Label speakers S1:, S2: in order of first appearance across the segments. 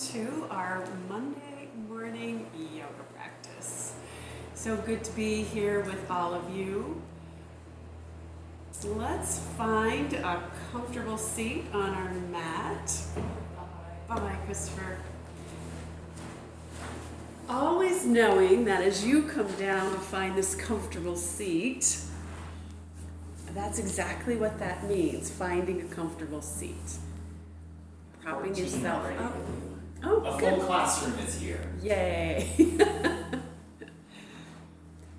S1: to our Monday morning yoga practice. So good to be here with all of you. Let's find a comfortable seat on our mat. Bye, Christopher. Always knowing that as you come down to find this comfortable seat, that's exactly what that means, finding a comfortable seat. Propping yourself up. Oh,
S2: a
S1: good.
S2: full classroom is here.
S1: Yay.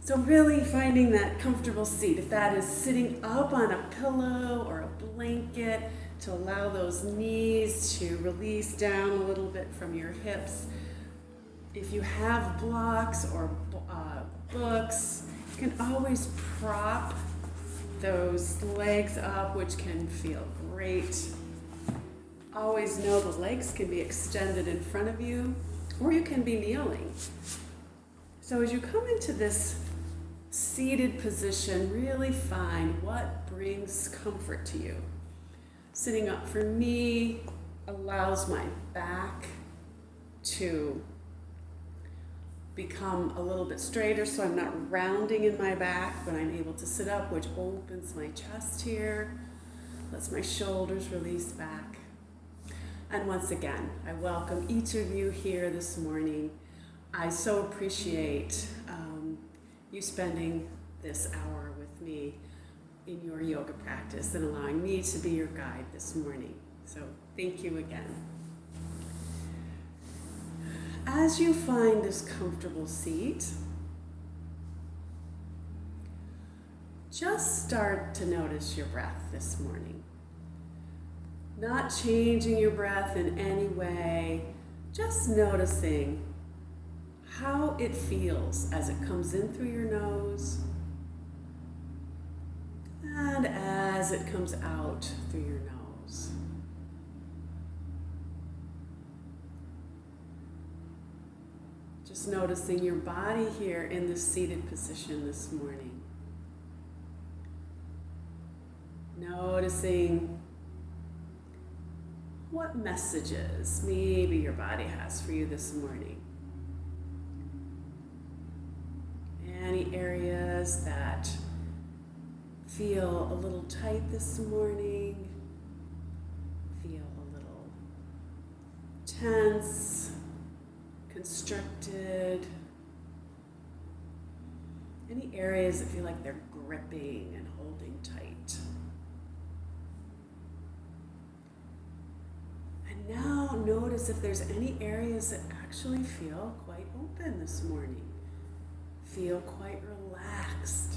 S1: So really finding that comfortable seat, if that is sitting up on a pillow or a blanket, to allow those knees to release down a little bit from your hips. If you have blocks or books, you can always prop those legs up, which can feel great. Always know the legs can be extended in front of you, or you can be kneeling. So as you come into this seated position, really find what brings comfort to you. Sitting up for me allows my back to become a little bit straighter, so I'm not rounding in my back, but I'm able to sit up, which opens my chest here, lets my shoulders release back. And once again, I welcome each of you here this morning. I so appreciate you spending this hour with me in your yoga practice and allowing me to be your guide this morning. So thank you again. As you find this comfortable seat, just start to notice your breath this morning. Not changing your breath in any way, just noticing how it feels as it comes in through your nose and as it comes out through your nose. Just noticing your body here in this seated position this morning. Noticing what messages maybe your body has for you this morning. Any areas that feel a little tight this morning, feel a little tense, constricted. Any areas that feel like they're gripping and holding tight. And now notice if there's any areas that actually feel quite open this morning. Feel quite relaxed.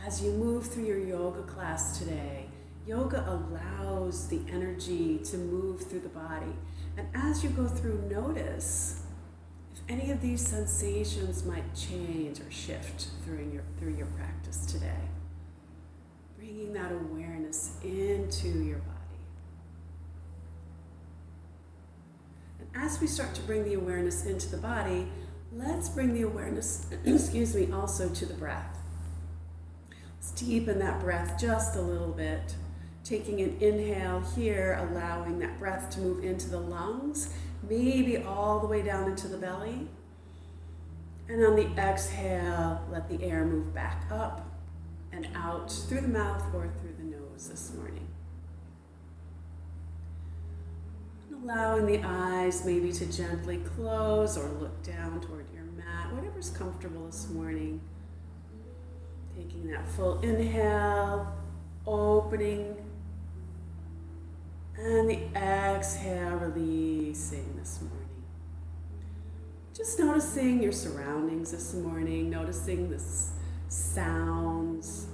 S1: As you move through your yoga class today, yoga allows the energy to move through the body. And as you go through, notice if any of these sensations might change or shift through your practice today. Bringing that awareness into your body. And as we start to bring the awareness into the body, let's bring the awareness, also to the breath. Let's deepen that breath just a little bit. Taking an inhale here, allowing that breath to move into the lungs, maybe all the way down into the belly. And on the exhale, let the air move back up and out through the mouth or through the nose this morning. And allowing the eyes maybe to gently close or look down toward your mat, whatever's comfortable this morning. Taking that full inhale, opening, and the exhale, releasing this morning. Just noticing your surroundings this morning, noticing the sounds,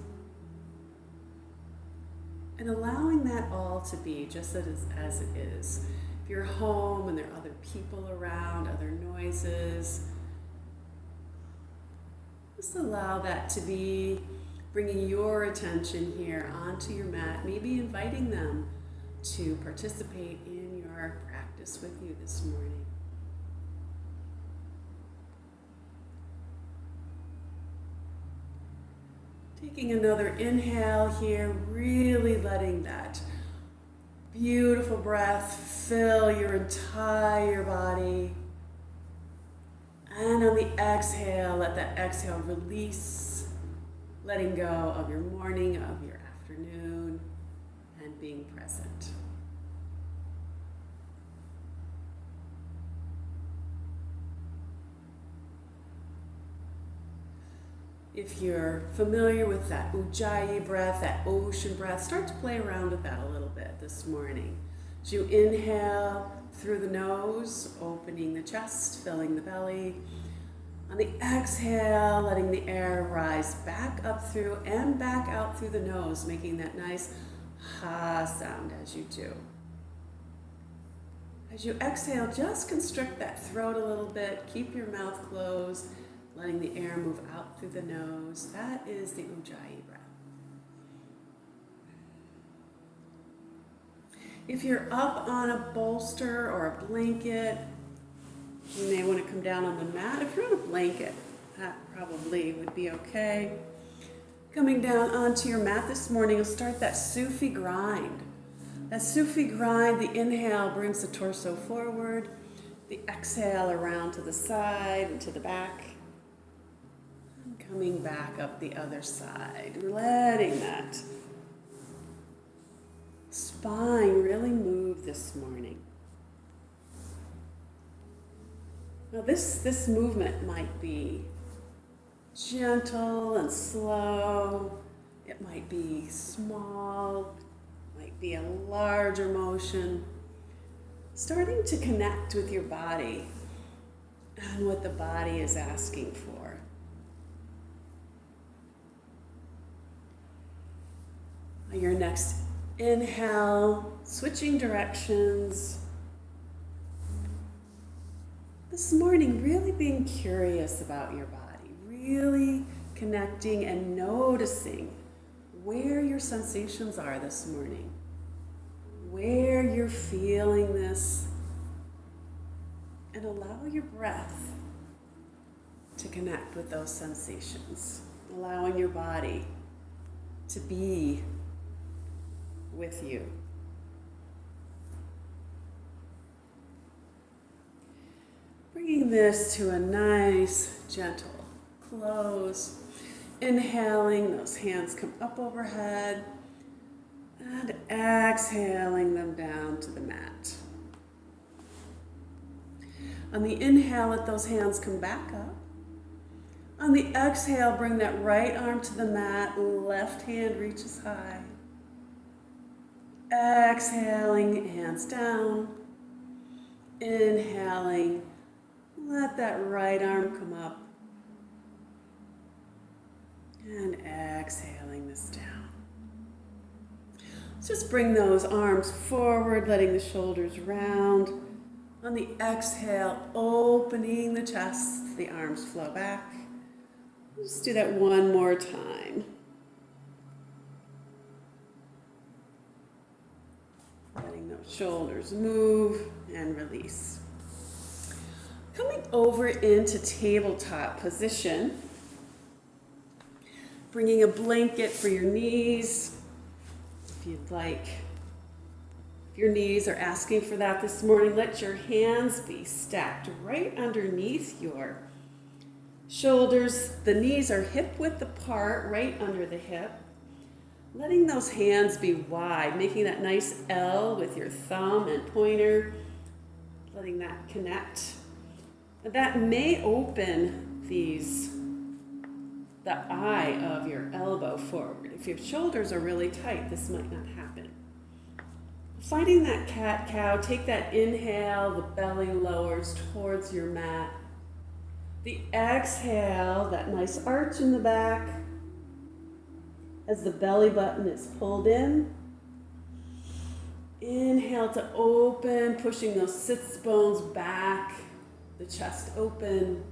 S1: and allowing that all to be just as it is. If you're home and there are other people around, other noises, just allow that to be bringing your attention here onto your mat, maybe inviting them to participate in your practice with you this morning. Taking another inhale here, really letting that Beautiful breath, fill your entire body. And on the exhale, let that exhale release, letting go of your morning, of your afternoon, and being present. If you're familiar with that ujjayi breath, that ocean breath, start to play around with that a little bit this morning. As you inhale through the nose, opening the chest, filling the belly. On the exhale, letting the air rise back up through and back out through the nose, making that nice ha sound as you do. As you exhale, just constrict that throat a little bit, keep your mouth closed, letting the air move out through the nose. That is the ujjayi breath. If you're up on a bolster or a blanket, you may want to come down on the mat. If you're on a blanket, that probably would be okay. Coming down onto your mat this morning, you'll start that Sufi grind. That Sufi grind, the inhale brings the torso forward, the exhale around to the side and to the back. Coming back up the other side, letting that spine really move this morning. Now this movement might be gentle and slow. It might be small, might be a larger motion. Starting to connect with your body and what the body is asking for. Your next inhale, switching directions. This morning, really being curious about your body, really connecting and noticing where your sensations are this morning, where you're feeling this, and allow your breath to connect with those sensations, allowing your body to be with you. Bringing this to a nice, gentle close. Inhaling, those hands come up overhead, and exhaling them down to the mat. On the inhale, let those hands come back up. On the exhale, bring that right arm to the mat, left hand reaches high. Exhaling, hands down. Inhaling, let that right arm come up. And exhaling this down. Just bring those arms forward, letting the shoulders round. On the exhale, opening the chest, the arms flow back. Just do that one more time. Letting those shoulders move and release. Coming over into tabletop position. Bringing a blanket for your knees, if you'd like. If your knees are asking for that this morning, let your hands be stacked right underneath your shoulders. The knees are hip width apart, right under the hip. Letting those hands be wide, making that nice L with your thumb and pointer. Letting that connect. That may open the eye of your elbow forward. If your shoulders are really tight, this might not happen. Finding that cat-cow, take that inhale, the belly lowers towards your mat. The exhale, that nice arch in the back as the belly button is pulled in. Inhale to open, pushing those sits bones back, the chest open.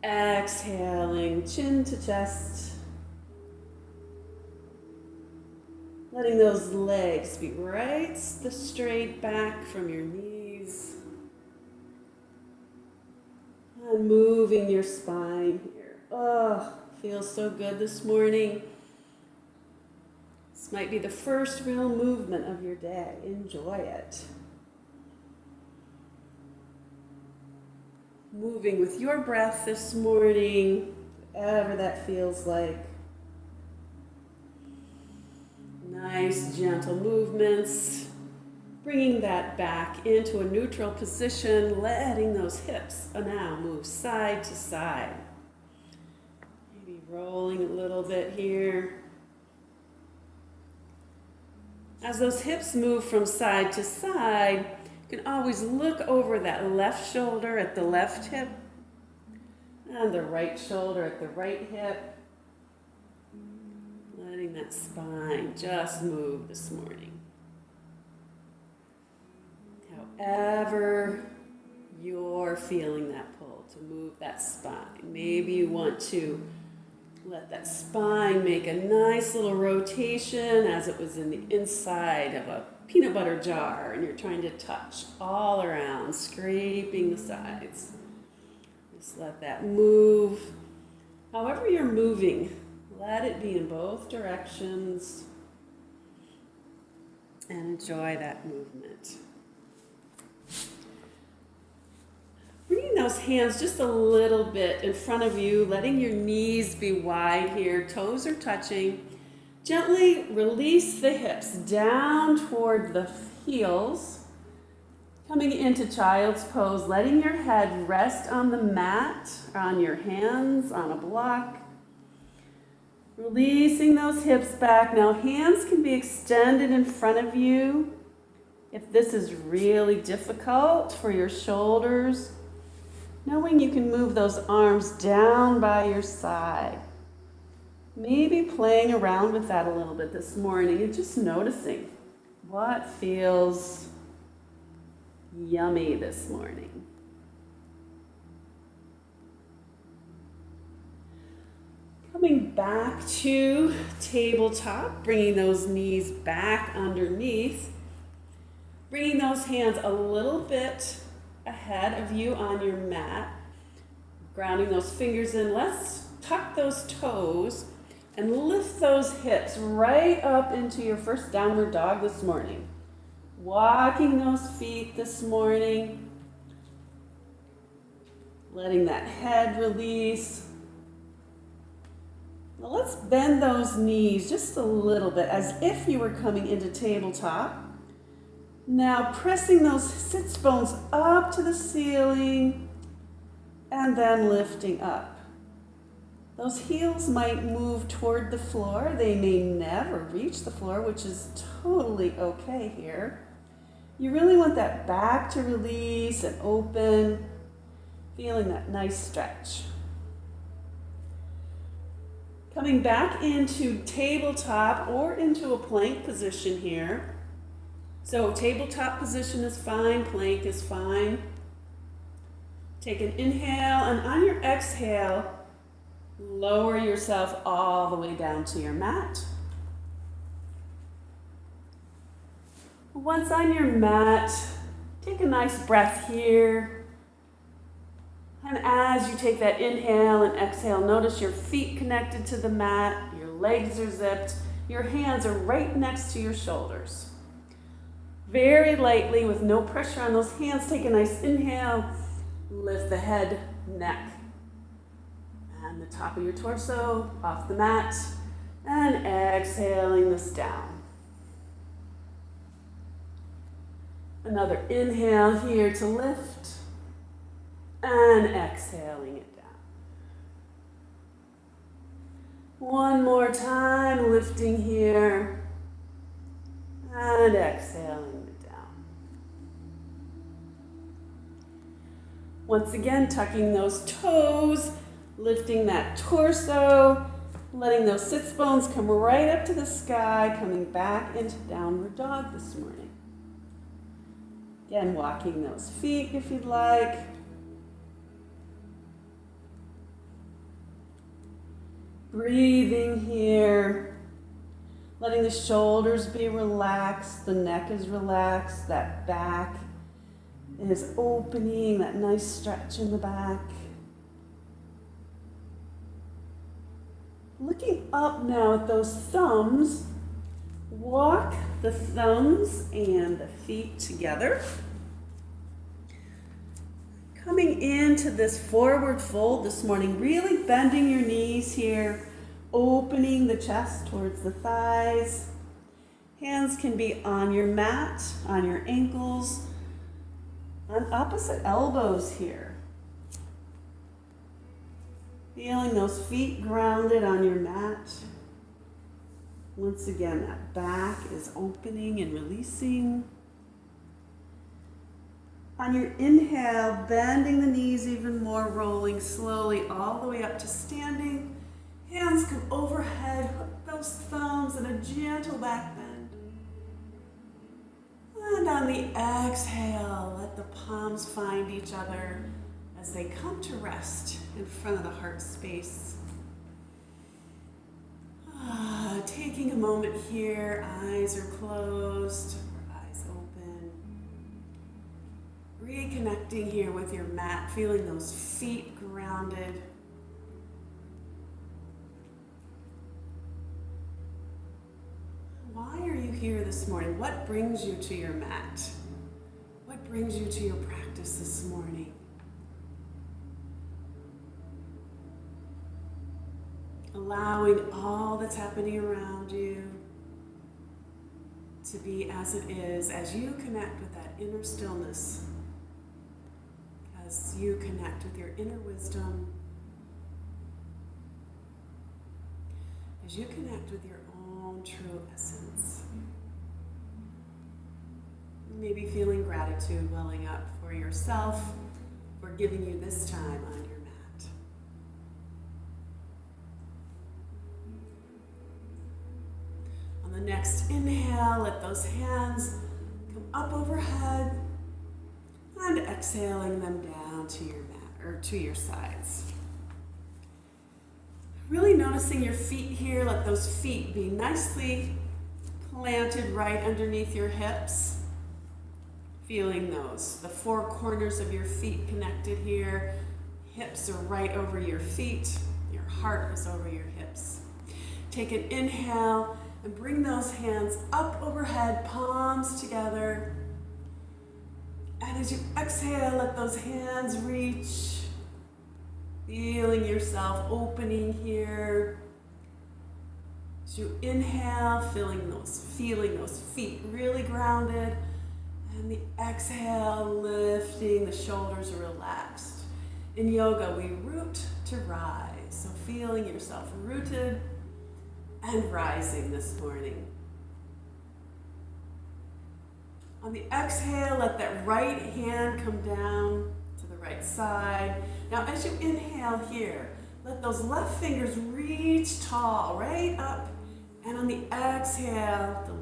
S1: Exhaling, chin to chest. Letting those legs be right straight back from your knees. And moving your spine here. Oh, feels so good this morning. This might be the first real movement of your day. Enjoy it. Moving with your breath this morning, whatever that feels like. Nice, gentle movements. Bringing that back into a neutral position, letting those hips now move side to side. Maybe rolling a little bit here. As those hips move from side to side, you can always look over that left shoulder at the left hip and the right shoulder at the right hip. Letting that spine just move this morning. However you're feeling that pull to move that spine. Maybe you want to let that spine make a nice little rotation as it was in the inside of a peanut butter jar and you're trying to touch all around, scraping the sides. Just let that move. However you're moving, let it be in both directions and enjoy that movement. Bringing those hands just a little bit in front of you, letting your knees be wide here, toes are touching. Gently release the hips down toward the heels. Coming into child's pose, letting your head rest on the mat, on your hands, on a block. Releasing those hips back. Now hands can be extended in front of you. If this is really difficult for your shoulders, knowing you can move those arms down by your side. Maybe playing around with that a little bit this morning and just noticing what feels yummy this morning. Coming back to tabletop, bringing those knees back underneath, bringing those hands a little bit ahead of you on your mat, grounding those fingers in. Let's tuck those toes and lift those hips right up into your first downward dog this morning. Walking those feet this morning, letting that head release. Now let's bend those knees just a little bit as if you were coming into tabletop. Now pressing those sits bones up to the ceiling and then lifting up. Those heels might move toward the floor. They may never reach the floor, which is totally okay here. You really want that back to release and open, feeling that nice stretch. Coming back into tabletop or into a plank position here. So tabletop position is fine, plank is fine. Take an inhale, and on your exhale, lower yourself all the way down to your mat. Once on your mat, take a nice breath here. And as you take that inhale and exhale, notice your feet connected to the mat, your legs are zipped, your hands are right next to your shoulders. Very lightly, with no pressure on those hands, take a nice inhale, lift the head, neck, and the top of your torso off the mat, and exhaling this down. Another inhale here to lift, and exhaling it down. One more time, lifting here, and exhaling it down. Once again, tucking those toes, lifting that torso, letting those sits bones come right up to the sky, coming back into downward dog this morning. Again, walking those feet if you'd like. Breathing here. Letting the shoulders be relaxed, the neck is relaxed, that back is opening, that nice stretch in the back. Looking up now at those thumbs, Walk the thumbs and the feet together. Coming into this forward fold this morning, really bending your knees here, opening the chest towards the thighs. Hands can be on your mat, on your ankles, on opposite elbows here. Feeling those feet grounded on your mat. Once again, that back is opening and releasing. On your inhale, bending the knees even more, rolling slowly all the way up to standing. Hands come overhead, hook those thumbs in a gentle back bend. And on the exhale, let the palms find each other as they come to rest in front of the heart space. Taking a moment here, eyes are closed, or eyes open. Reconnecting here with your mat, feeling those feet grounded. Why are you here this morning? What brings you to your mat? What brings you to your practice this morning? Allowing all that's happening around you to be as it is, as you connect with that inner stillness, as you connect with your inner wisdom, as you connect with your own true essence. Maybe feeling gratitude welling up for yourself for giving you this time on your mat. On the next inhale, let those hands come up overhead and exhaling them down to your mat or to your sides. Really noticing your feet here. Let those feet be nicely planted right underneath your hips. Feeling those, the four corners of your feet connected here. Hips are right over your feet. Your heart is over your hips. Take an inhale and bring those hands up overhead, palms together. And as you exhale, let those hands reach. Feeling yourself opening here. As you inhale, feeling those feet really grounded. And the exhale, lifting, the shoulders are relaxed. In yoga, we root to rise. So feeling yourself rooted and rising this morning. On the exhale, let that right hand come down to the right side. Now, as you inhale here, let those left fingers reach tall, right up. And on the exhale, the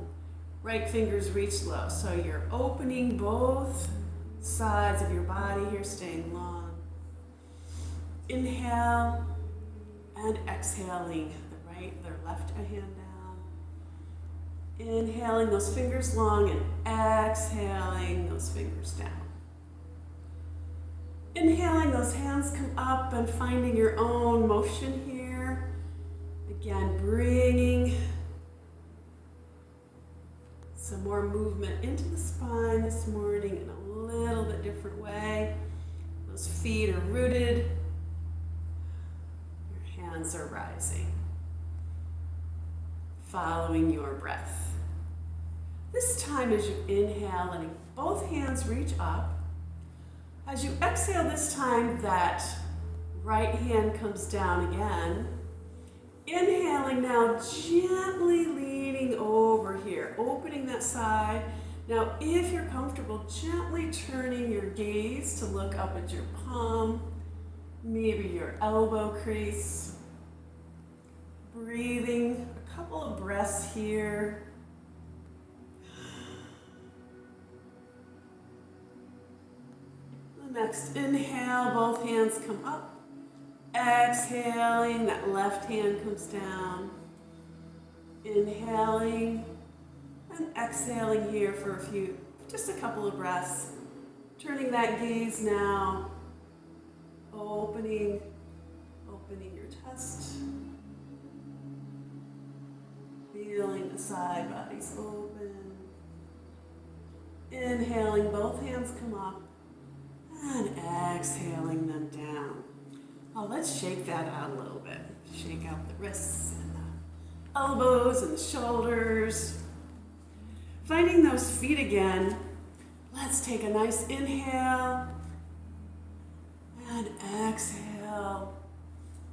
S1: right fingers reach low. So you're opening both sides of your body here, staying long. Inhale and exhaling the left hand down. Inhaling those fingers long and exhaling those fingers down. Inhaling, those hands come up and finding your own motion here. Again, bringing some more movement into the spine this morning in a little bit different way. Those feet are rooted. Your hands are rising. Following your breath. This time as you inhale, letting both hands reach up. As you exhale this time, that right hand comes down again. Inhaling now, gently leaning over here, opening that side. Now, if you're comfortable, gently turning your gaze to look up at your palm, maybe your elbow crease. Breathing a couple of breaths here. The next inhale, both hands come up. Exhaling, that left hand comes down. Inhaling and exhaling here for just a couple of breaths. Turning that gaze now, opening your chest. Feeling the side, body's open. Inhaling, both hands come up, and exhaling them down. Oh, let's shake that out a little bit. Shake out the wrists and the elbows and the shoulders. Finding those feet again, let's take a nice inhale and exhale.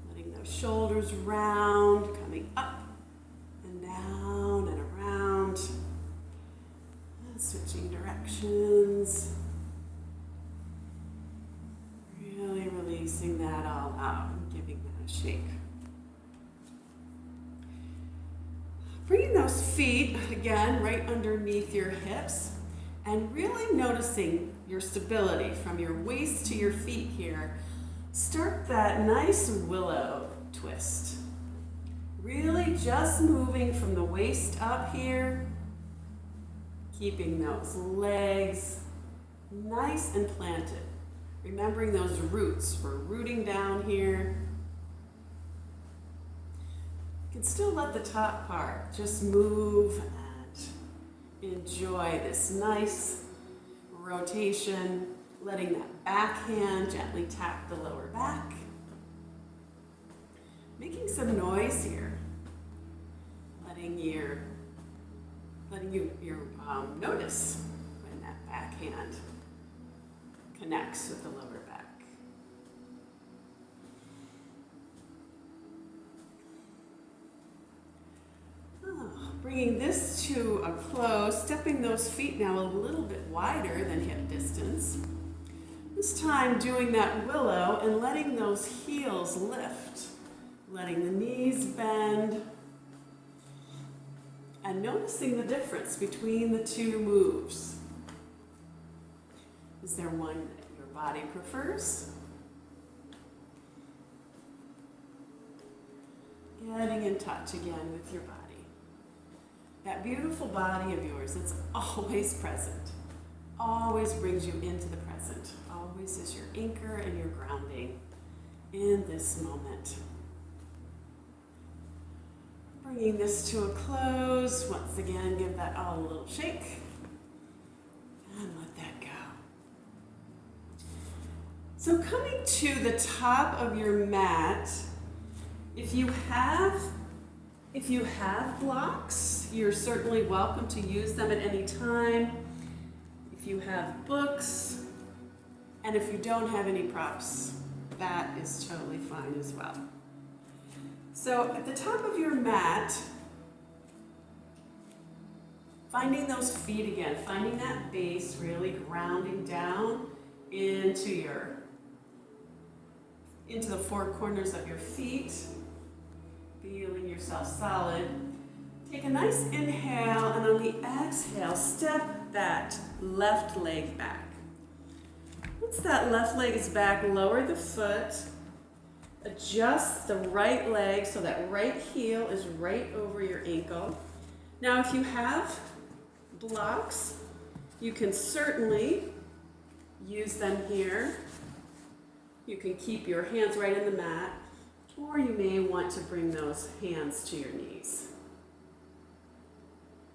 S1: Letting those shoulders round, coming up and down and around. And switching directions. Really releasing that all out and giving that a shake. Bringing those feet, again, right underneath your hips and really noticing your stability from your waist to your feet here. Start that nice willow twist. Really just moving from the waist up here, keeping those legs nice and planted. Remembering those roots, we're rooting down here. You can still let the top part just move and enjoy this nice rotation, letting that back hand gently tap the lower back. Making some noise here, letting you notice when that back hand connects with the lower back. Bringing this to a close, stepping those feet now a little bit wider than hip distance. This time doing that willow and letting those heels lift, letting the knees bend, and noticing the difference between the two moves. Is there one that your body prefers? Getting in touch again with your body. That beautiful body of yours that's always present, always brings you into the present, always is your anchor and your grounding in this moment. Bringing this to a close, once again, give that all a little shake and let that go. So coming to the top of your mat, if you have blocks, you're certainly welcome to use them at any time. If you have books, and if you don't have any props, that is totally fine as well. So at the top of your mat, finding those feet again, finding that base, really grounding down into the four corners of your feet. Feeling yourself solid. Take a nice inhale, and on the exhale, step that left leg back. Once that left leg is back, lower the foot. Adjust the right leg so that right heel is right over your ankle. Now, if you have blocks, you can certainly use them here. You can keep your hands right in the mat, or you may want to bring those hands to your knees.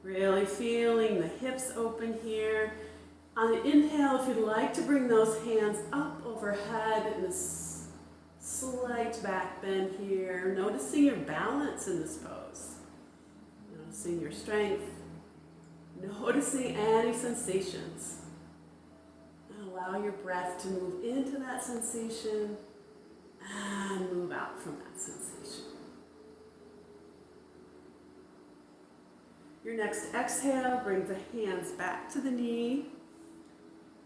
S1: Really feeling the hips open here. On the inhale, if you'd like to bring those hands up overhead in a slight back bend here. Noticing your balance in this pose. Noticing your strength. Noticing any sensations. And allow your breath to move into that sensation and move out from that sensation. Your next exhale, bring the hands back to the knee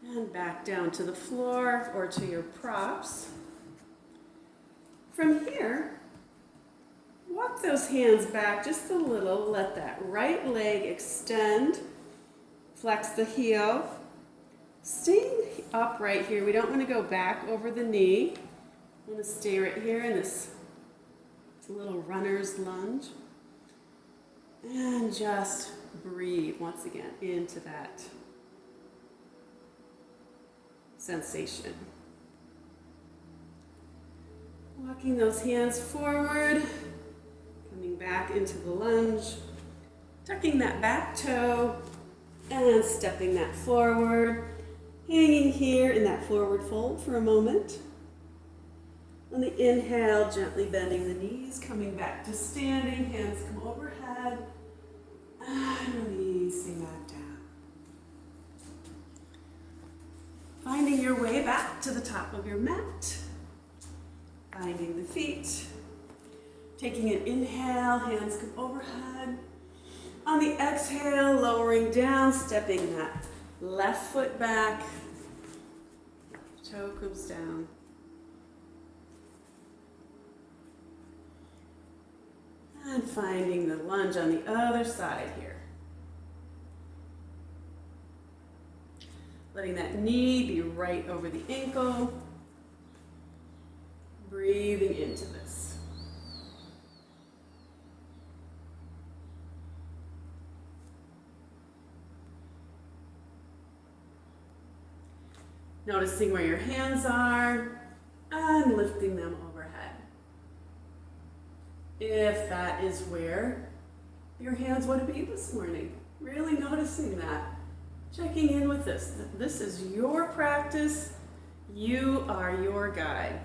S1: and back down to the floor or to your props. From here, walk those hands back just a little. Let that right leg extend. Flex the heel. Staying upright here. We don't want to go back over the knee. We want to stay right here in this little runner's lunge. And just breathe once again into that sensation. Walking those hands forward, coming back into the lunge. Tucking that back toe and stepping that forward. Hanging here in that forward fold for a moment. On the inhale, gently bending the knees, coming back to standing, hands come overhead, and releasing that down. Finding your way back to the top of your mat. Finding the feet. Taking an inhale, hands come overhead. On the exhale, lowering down, stepping that left foot back. Toe comes down. And finding the lunge on the other side here. Letting that knee be right over the ankle. Breathing into this. Noticing where your hands are and lifting them overhead. If that is where your hands want to be this morning, really noticing that. Checking in with this. This is your practice. You are your guide.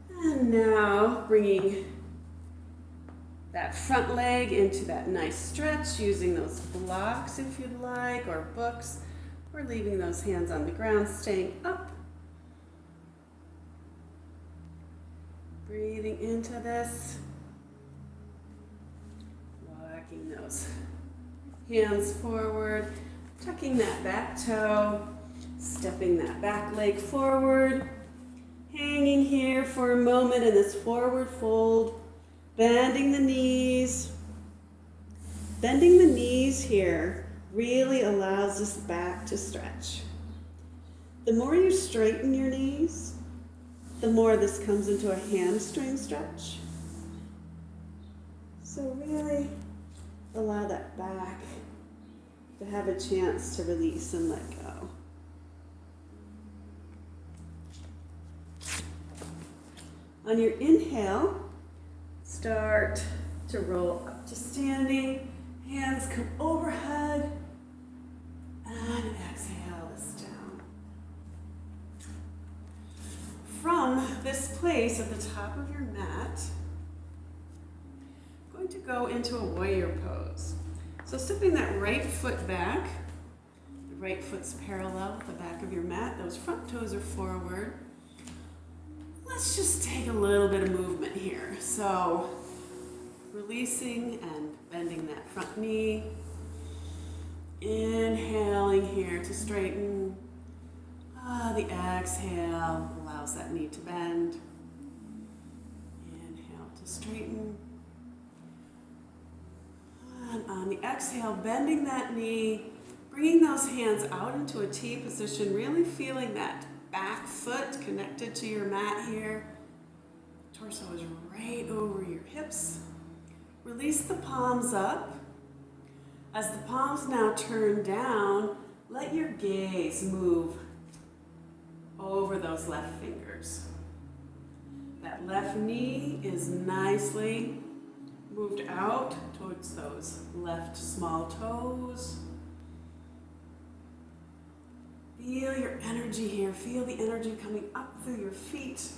S1: And now bringing that front leg into that nice stretch, using those blocks if you'd like, or books, or leaving those hands on the ground, staying up. Breathing into this. Walking those hands forward, tucking that back toe, stepping that back leg forward, hanging here for a moment in this forward fold, bending the knees. Bending the knees here really allows this back to stretch. The more you straighten your knees, the more this comes into a hamstring stretch. So really allow that back to have a chance to release and let go. On your inhale, start to roll up to standing. Hands come overhead. And exhale this down. From this place at the top of your mat, I'm going to go into a warrior pose. So stepping that right foot back, the right foot's parallel with the back of your mat, those front toes are forward. Let's just take a little bit of movement here. So releasing and bending that front knee. Inhaling here to straighten. The exhale allows that knee to bend. Inhale to straighten. And on the exhale, bending that knee, bringing those hands out into a T position, really feeling that back foot connected to your mat here. Torso is right over your hips. Release the palms up. As the palms now turn down, let your gaze move over those left fingers. That left knee is nicely moved out towards those left small toes. Feel your energy here. Feel the energy coming up through your feet,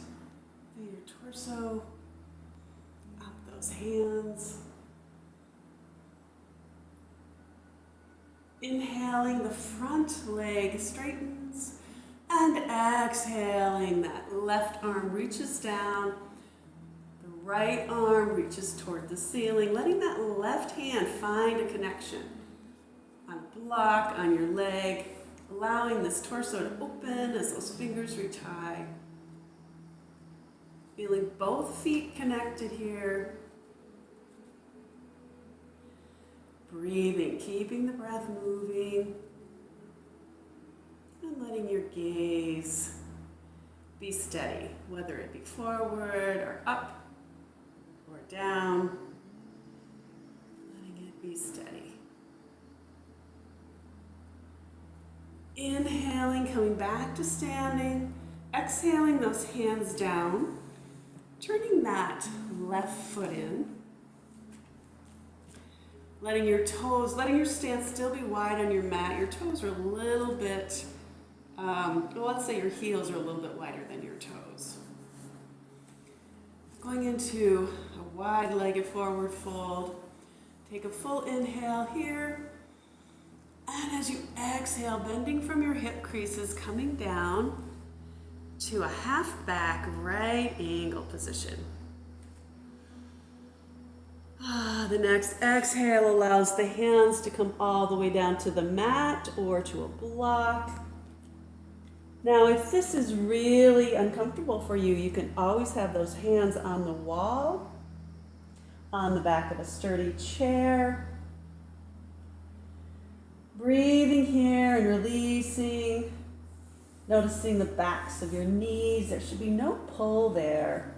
S1: through your torso, up those hands. Inhaling, the front leg straightens, and exhaling, that left arm reaches down, the right arm reaches toward the ceiling, letting that left hand find a connection on a block, on your leg, allowing this torso to open as those fingers reach high. Feeling both feet connected here. Breathing, keeping the breath moving, and letting your gaze be steady, whether it be forward or up or down, letting it be steady. Inhaling, coming back to standing, Exhaling those hands down, turning that left foot in, letting your toes, letting your stance still be wide on your mat. Your toes are a little bit, well, let's say your heels are a little bit wider than your toes. Going into a wide-legged forward fold. Take a full inhale here. And as you exhale, bending from your hip creases, coming down to a half back right angle position. The next exhale allows the hands to come all the way down to the mat or to a block. Now, if this is really uncomfortable for you, you can always have those hands on the wall, on the back of a sturdy chair. Breathing here and releasing, noticing the backs of your knees. There should be no pull there.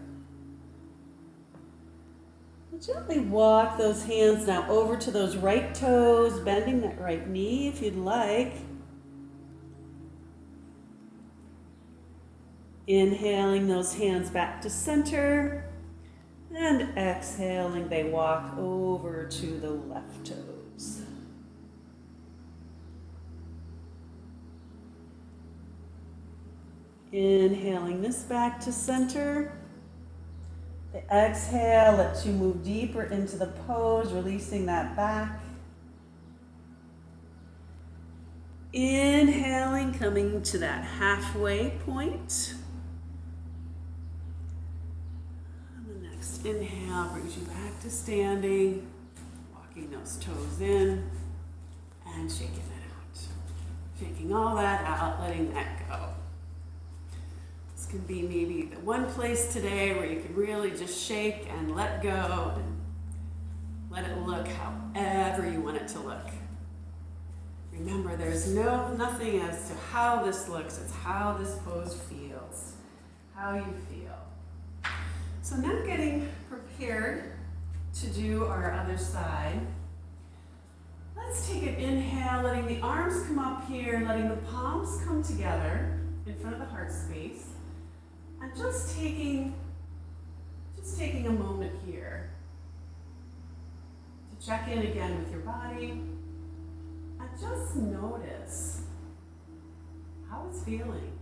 S1: Gently walk those hands now over to those right toes, bending that right knee if you'd like. Inhaling those hands back to center, and exhaling, they walk over to the left toes. Inhaling this back to center. The exhale lets you move deeper into the pose, releasing that back. Inhaling, coming to that halfway point. And the next inhale brings you back to standing, walking those toes in and shaking it out. Shaking all that out, letting that go. This can be maybe the one place today where you can really just shake and let go and let it look however you want it to look. Remember, there's nothing as to how this looks, it's how this pose feels, how you feel. So now getting prepared to do our other side. Let's take an inhale, letting the arms come up here, letting the palms come together in front of the heart space. And just taking a moment here to check in again with your body and just notice how it's feeling.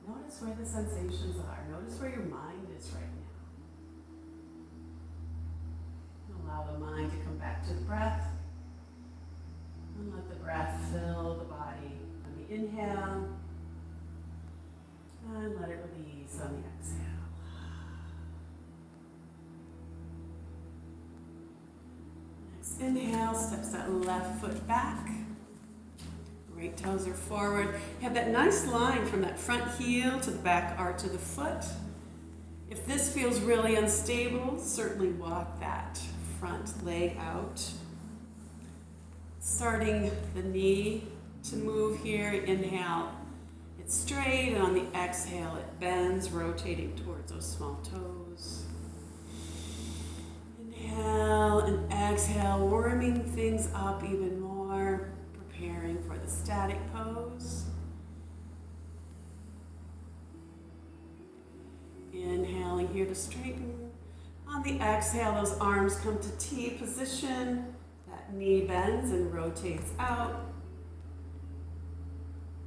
S1: Notice where the sensations are. Notice where your mind is right now. Allow the mind to come back to the breath and let the breath fill the body on the inhale. And let it release on the exhale. Next inhale, steps that left foot back. Right toes are forward. You have that nice line from that front heel to the back arch of the foot. If this feels really unstable, certainly walk that front leg out. Starting the knee to move here, inhale. It's straight, and on the exhale, it bends, rotating towards those small toes. Inhale and exhale, warming things up even more, preparing for the static pose. Inhaling here to straighten. On the exhale, those arms come to T position. That knee bends and rotates out.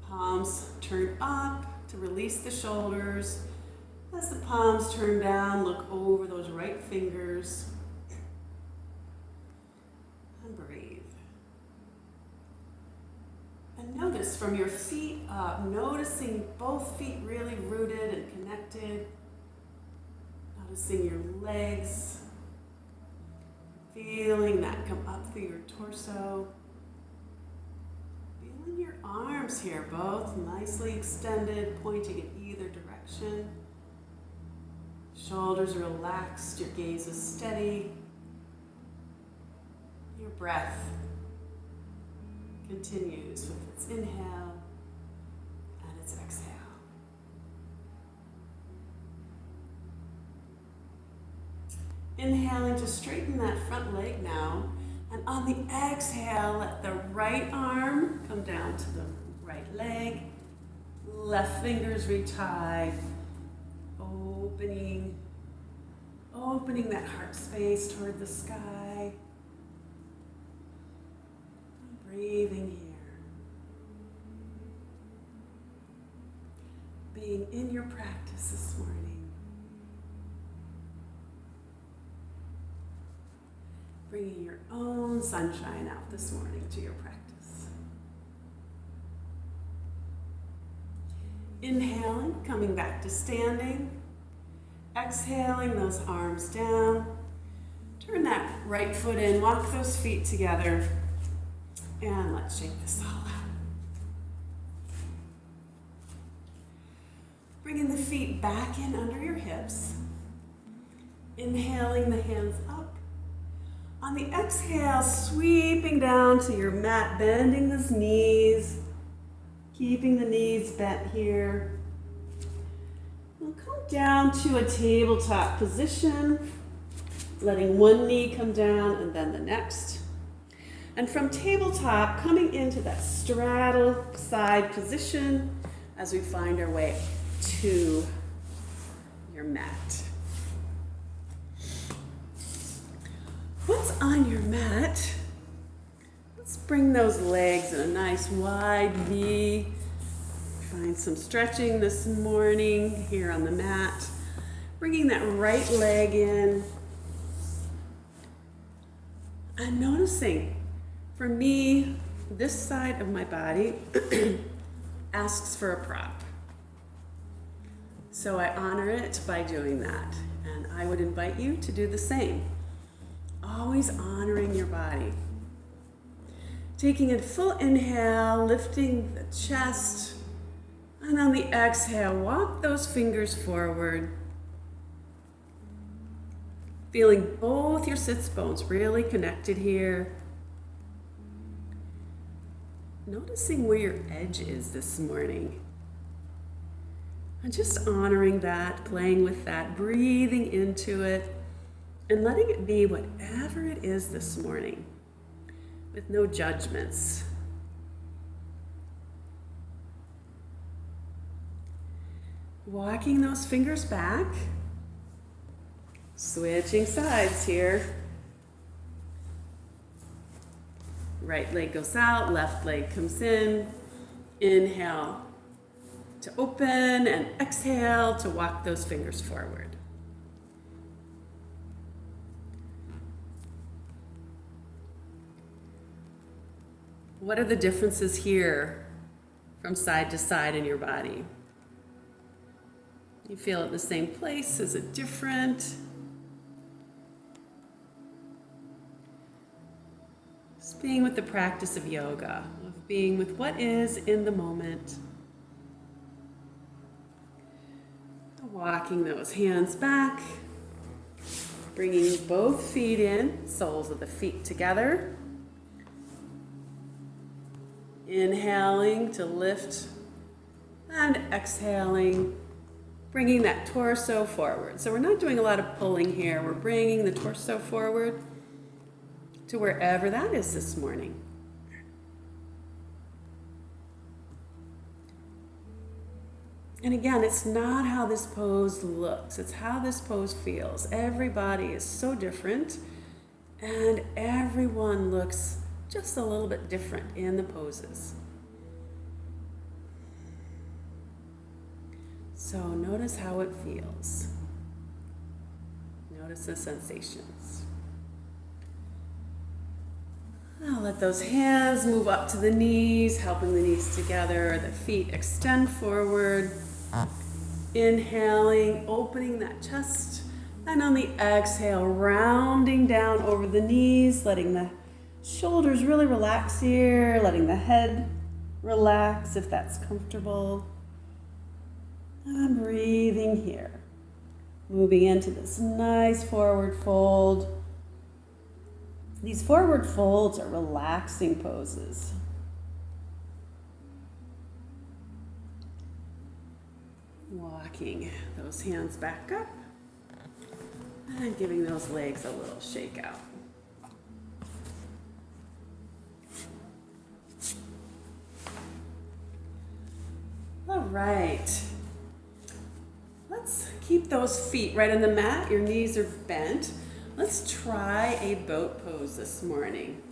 S1: Palms turn up to release the shoulders. As the palms turn down, look over those right fingers. And breathe. And notice from your feet up, noticing both feet really rooted and connected. Noticing your legs. Feeling that come up through your torso. Feeling your arms here, both nicely extended, pointing in either direction. Shoulders relaxed, your gaze is steady. Your breath continues with its inhale and its exhale. Inhaling to straighten that front leg now. And on the exhale, let the right arm come down to the right leg. Left fingers retie, opening that heart space toward the sky. Breathing here. Being in your practice this morning. Bringing your own sunshine out this morning to your practice. Inhaling, coming back to standing. Exhaling, those arms down. Turn that right foot in, walk those feet together. And let's shake this all out. Bringing the feet back in under your hips. Inhaling, the hands up. On the exhale, sweeping down to your mat, bending those knees. Keeping the knees bent here. We'll come down to a tabletop position, letting one knee come down and then the next. And from tabletop, coming into that straddle side position as we find our way to your mat. Once on your mat, let's bring those legs in a nice wide V. Find some stretching this morning here on the mat. Bringing that right leg in. And noticing, for me, this side of my body asks for a prop. So I honor it by doing that. And I would invite you to do the same. Always honoring your body. Taking a full inhale, lifting the chest, and on the exhale, walk those fingers forward. Feeling both your sits bones really connected here. Noticing where your edge is this morning. And just honoring that, playing with that, breathing into it, and letting it be whatever it is this morning. With no judgments. Walking those fingers back. Switching sides here. Right leg goes out, left leg comes in. Inhale to open and exhale to walk those fingers forward. What are the differences here from side to side in your body? You feel it in the same place? Is it different? Just being with the practice of yoga, of being with what is in the moment. Walking those hands back, bringing both feet in, soles of the feet together. Inhaling to lift and exhaling, bringing that torso forward. So we're not doing a lot of pulling here. We're bringing the torso forward to wherever that is this morning. And again, it's not how this pose looks. It's how this pose feels. Everybody is so different, and everyone looks just a little bit different in the poses. So notice how it feels. Notice the sensations. Now let those hands move up to the knees, helping the knees together. The feet extend forward. Inhaling, opening that chest. And on the exhale, rounding down over the knees, letting the shoulders really relax here, letting the head relax if that's comfortable. And breathing here. Moving into this nice forward fold. These forward folds are relaxing poses. Walking those hands back up and giving those legs a little shake out. All right. Let's keep those feet right on the mat. Your knees are bent. Let's try a boat pose this morning.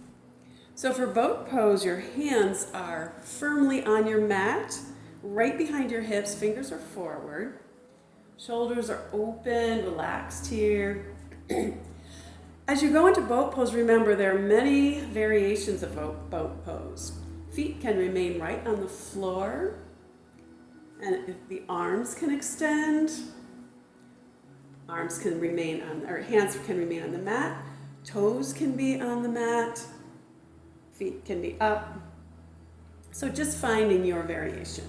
S1: So for boat pose, your hands are firmly on your mat, right behind your hips, fingers are forward. Shoulders are open, relaxed here. As you go into boat pose, remember there are many variations of boat pose. Feet can remain right on the floor, and if the arms can extend, hands can remain on the mat, toes can be on the mat, feet can be up. So just finding your variation.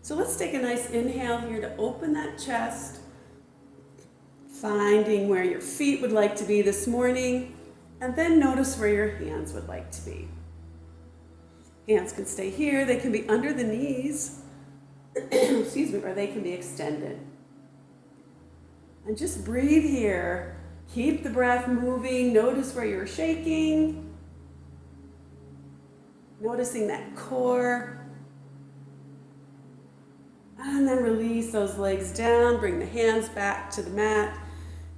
S1: So let's take a nice inhale here to open that chest, finding where your feet would like to be this morning, and then notice where your hands would like to be. Hands can stay here, they can be under the knees, excuse me, or they can be extended. And just breathe here. Keep the breath moving. Notice where you're shaking. Noticing that core. And then release those legs down. Bring the hands back to the mat.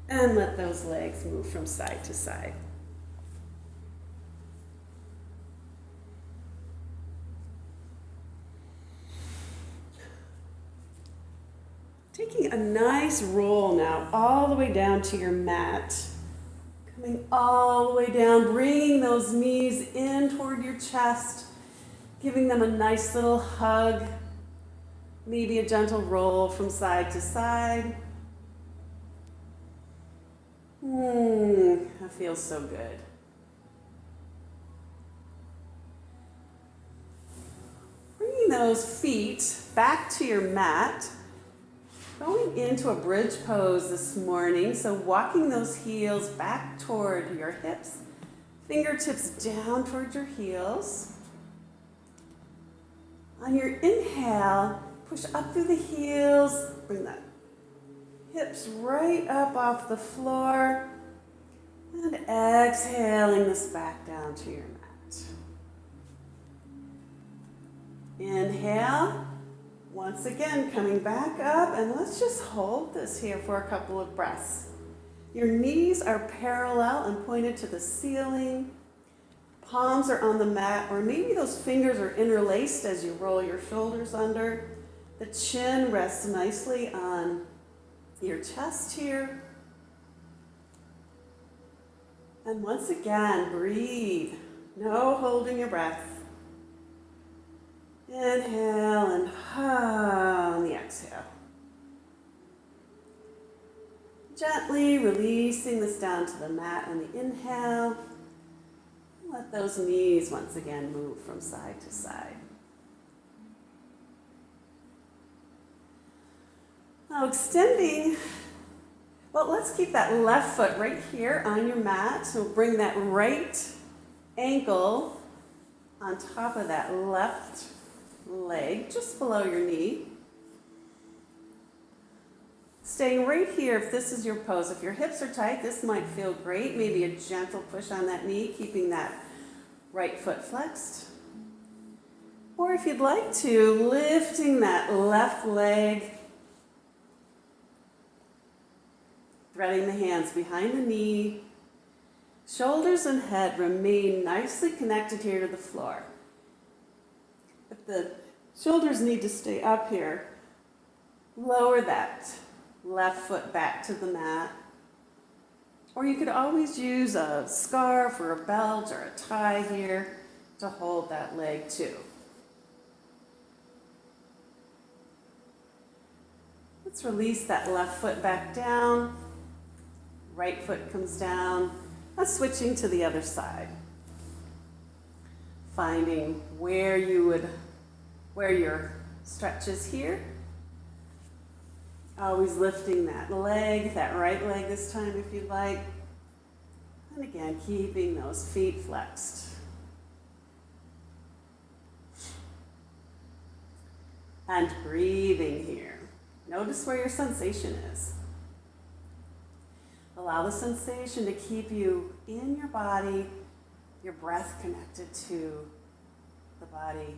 S1: And let those legs move from side to side. Taking a nice roll now all the way down to your mat. Coming all the way down, bringing those knees in toward your chest, giving them a nice little hug, maybe a gentle roll from side to side. That feels so good. Bringing those feet back to your mat. Going into a bridge pose this morning, so walking those heels back toward your hips, fingertips down toward your heels. On your inhale, push up through the heels, bring the hips right up off the floor, and exhaling this back down to your mat. Inhale. Once again, coming back up, and let's just hold this here for a couple of breaths. Your knees are parallel and pointed to the ceiling. Palms are on the mat, or maybe those fingers are interlaced as you roll your shoulders under. The chin rests nicely on your chest here. And once again, breathe. No holding your breath. Inhale and on the exhale. Gently releasing this down to the mat on the inhale. Let those knees once again move from side to side. Now extending, well, let's keep that left foot right here on your mat. So bring that right ankle on top of that left leg, just below your knee. Staying right here if this is your pose. If your hips are tight, this might feel great. Maybe a gentle push on that knee, keeping that right foot flexed. Or if you'd like to, lifting that left leg, threading the hands behind the knee. Shoulders and head remain nicely connected here to the floor. If the shoulders need to stay up here, lower that left foot back to the mat. Or you could always use a scarf or a belt or a tie here to hold that leg too. Let's release that left foot back down. Right foot comes down. Now switching to the other side. Finding where your stretch is here. Always lifting that leg, that right leg this time if you'd like. And again, keeping those feet flexed. And breathing here. Notice where your sensation is. Allow the sensation to keep you in your body, your breath connected to the body.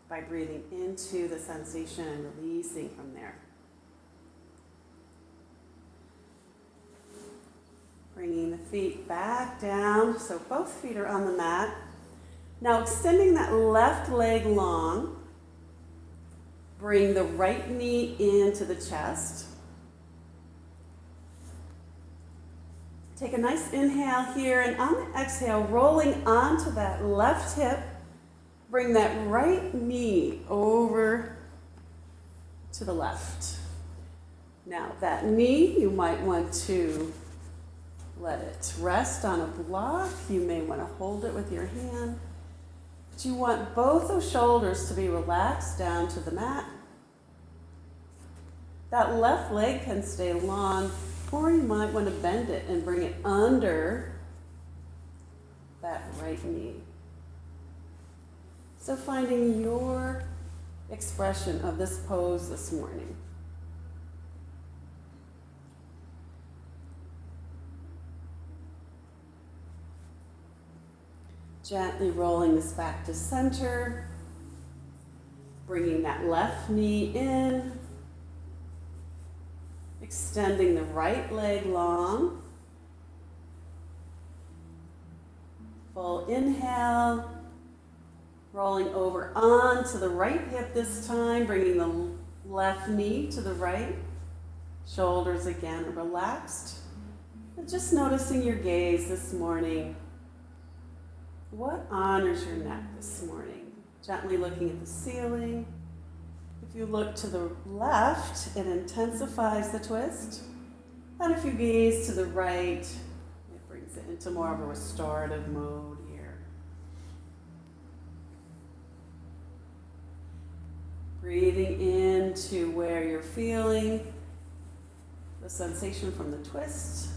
S1: by breathing into the sensation and releasing from there. Bringing the feet back down, so both feet are on the mat. Now extending that left leg long. Bring the right knee into the chest. Take a nice inhale here, and on the exhale, rolling onto that left hip, bring that right knee over to the left. Now that knee, you might want to let it rest on a block. You may want to hold it with your hand. But you want both those shoulders to be relaxed down to the mat. That left leg can stay long, or you might want to bend it and bring it under that right knee. So finding your expression of this pose this morning. Gently rolling this back to center, bringing that left knee in, extending the right leg long. Full inhale, rolling over onto the right hip this time, bringing the left knee to the right. Shoulders again relaxed. And just noticing your gaze this morning. What honors your neck this morning? Gently looking at the ceiling. If you look to the left, it intensifies the twist. And if you gaze to the right, it brings it into more of a restorative mode here. Breathing into where you're feeling the sensation from the twist.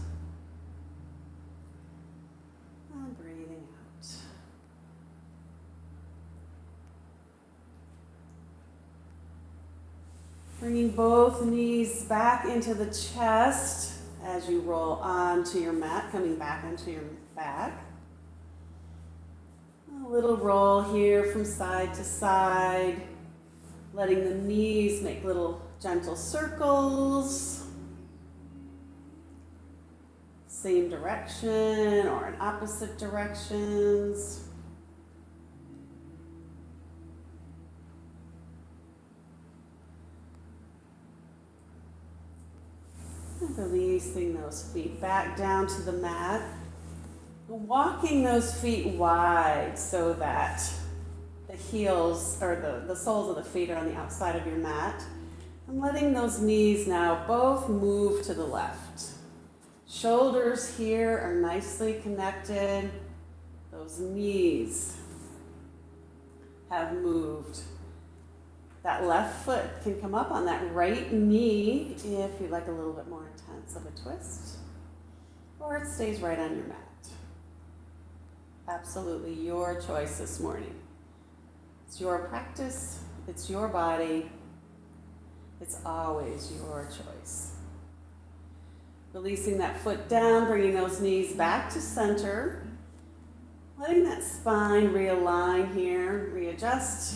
S1: And breathing out. Bringing both knees back into the chest as you roll onto your mat, coming back into your back. A little roll here from side to side, letting the knees make little gentle circles. Same direction or in opposite directions. Releasing those feet back down to the mat. Walking those feet wide so that the heels or the soles of the feet are on the outside of your mat. And letting those knees now both move to the left. Shoulders here are nicely connected. Those knees have moved. That left foot can come up on that right knee if you'd like a little bit more intense of a twist, or it stays right on your mat. Absolutely your choice this morning. It's your practice, it's your body, it's always your choice. Releasing that foot down, bringing those knees back to center, letting that spine realign here, readjust.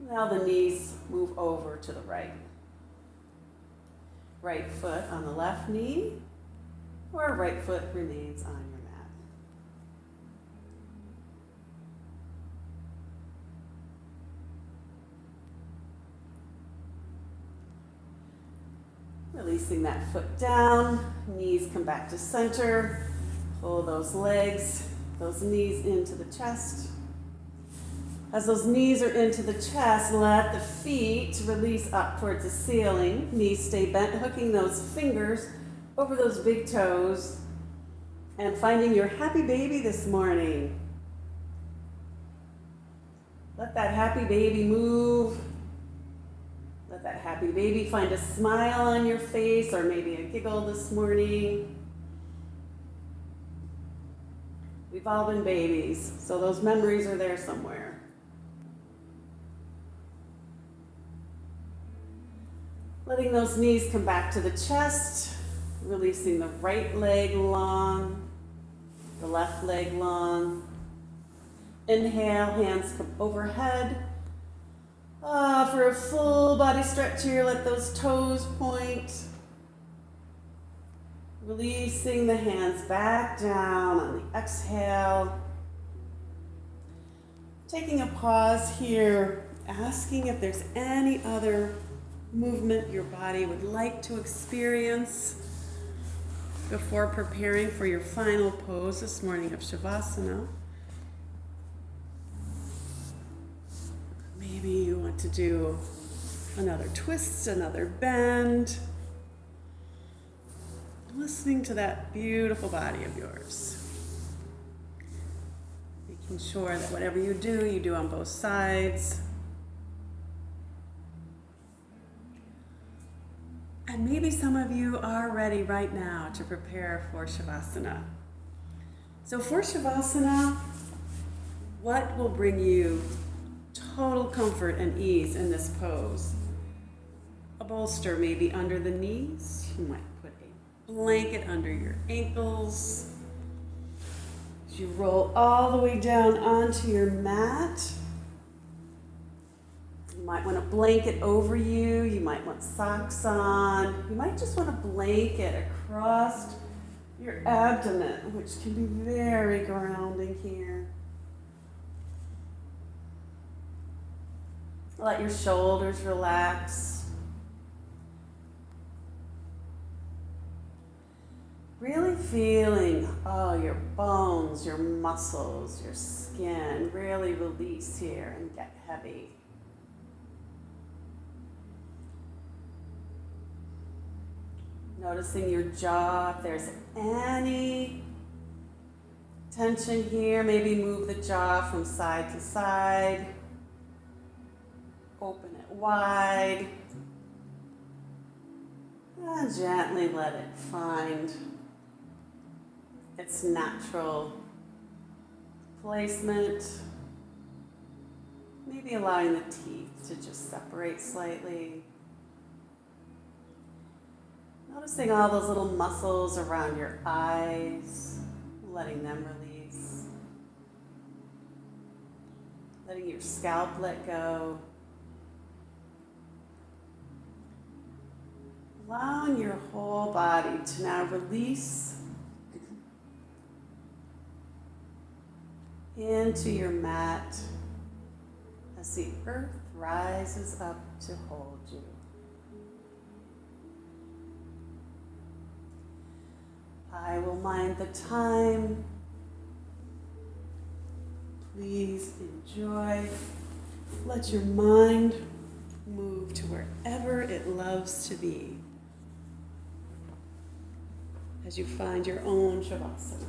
S1: Now the knees move over to the right. Right foot on the left knee, or right foot remains on your mat. Releasing that foot down, knees come back to center. Pull those legs, those knees into the chest. As those knees are into the chest, let the feet release up towards the ceiling. Knees stay bent, hooking those fingers over those big toes. And finding your happy baby this morning. Let that happy baby move. Let that happy baby find a smile on your face or maybe a giggle this morning. We've all been babies, so those memories are there somewhere. Letting those knees come back to the chest, releasing the right leg long, the left leg long. Inhale, hands come overhead, For a full body stretch here, let those toes point. Releasing the hands back down on the exhale. Taking a pause here, asking if there's any other movement your body would like to experience before preparing for your final pose this morning of Shavasana. Maybe you want to do another twist, another bend. Listening to that beautiful body of yours. Making sure that whatever you do on both sides. And maybe some of you are ready right now to prepare for Shavasana. So for Shavasana, what will bring you total comfort and ease in this pose? A bolster maybe under the knees. You might put a blanket under your ankles. As you roll all the way down onto your mat, you might want a blanket over you. You might want socks on. You might just want a blanket across your abdomen, which can be very grounding here. Let your shoulders relax. Really feeling, your bones, your muscles, your skin really release here and get heavy. Noticing your jaw, if there's any tension here, maybe move the jaw from side to side. Open it wide. And gently let it find its natural placement. Maybe allowing the teeth to just separate slightly. Noticing all those little muscles around your eyes, letting them release. Letting your scalp let go. Allowing your whole body to now release into your mat as the earth rises up to hold you. I will mind the time. Please enjoy. Let your mind move to wherever it loves to be as you find your own Shavasana.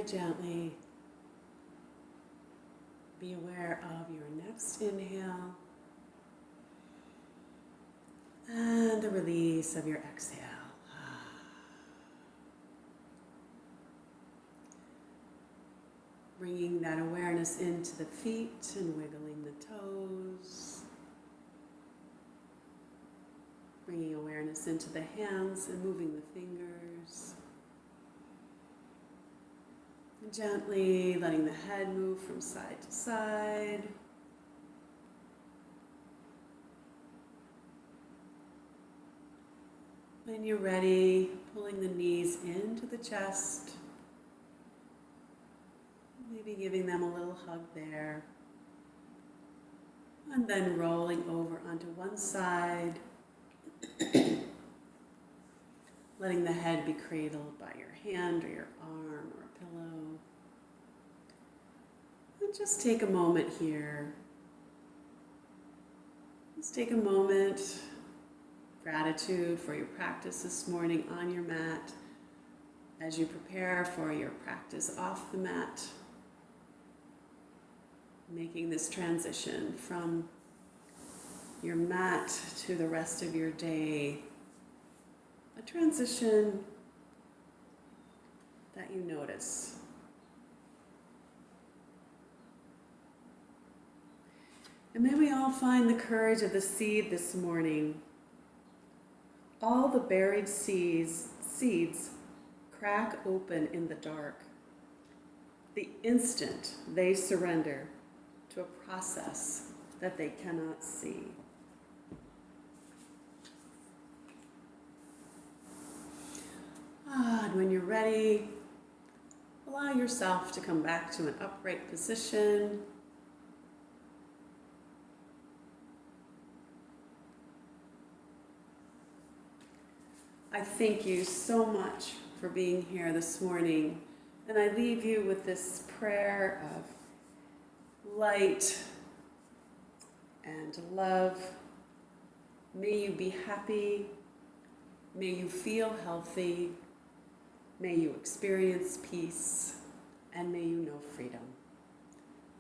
S1: gently be aware of your next inhale and the release of your exhale. Bringing that awareness into the feet and wiggling the toes. Bringing awareness into the hands and moving the fingers. And gently letting the head move from side to side. When you're ready, pulling the knees into the chest. Maybe giving them a little hug there. And then rolling over onto one side. Letting the head be cradled by your hand or your arm or a pillow. And just take a moment here. Just take a moment. Gratitude for your practice this morning on your mat as you prepare for your practice off the mat. Making this transition from your mat to the rest of your day. A transition that you notice. And may we all find the courage of the seed this morning. All the buried seeds crack open in the dark the instant they surrender to a process that they cannot see. And when you're ready, allow yourself to come back to an upright position. I thank you so much for being here this morning, and I leave you with this prayer of light and love. May you be happy. May you feel healthy. May you experience peace. And may you know freedom.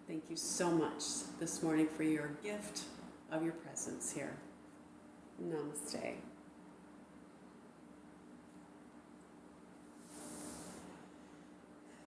S1: Thank you so much this morning for your gift of your presence here. Namaste.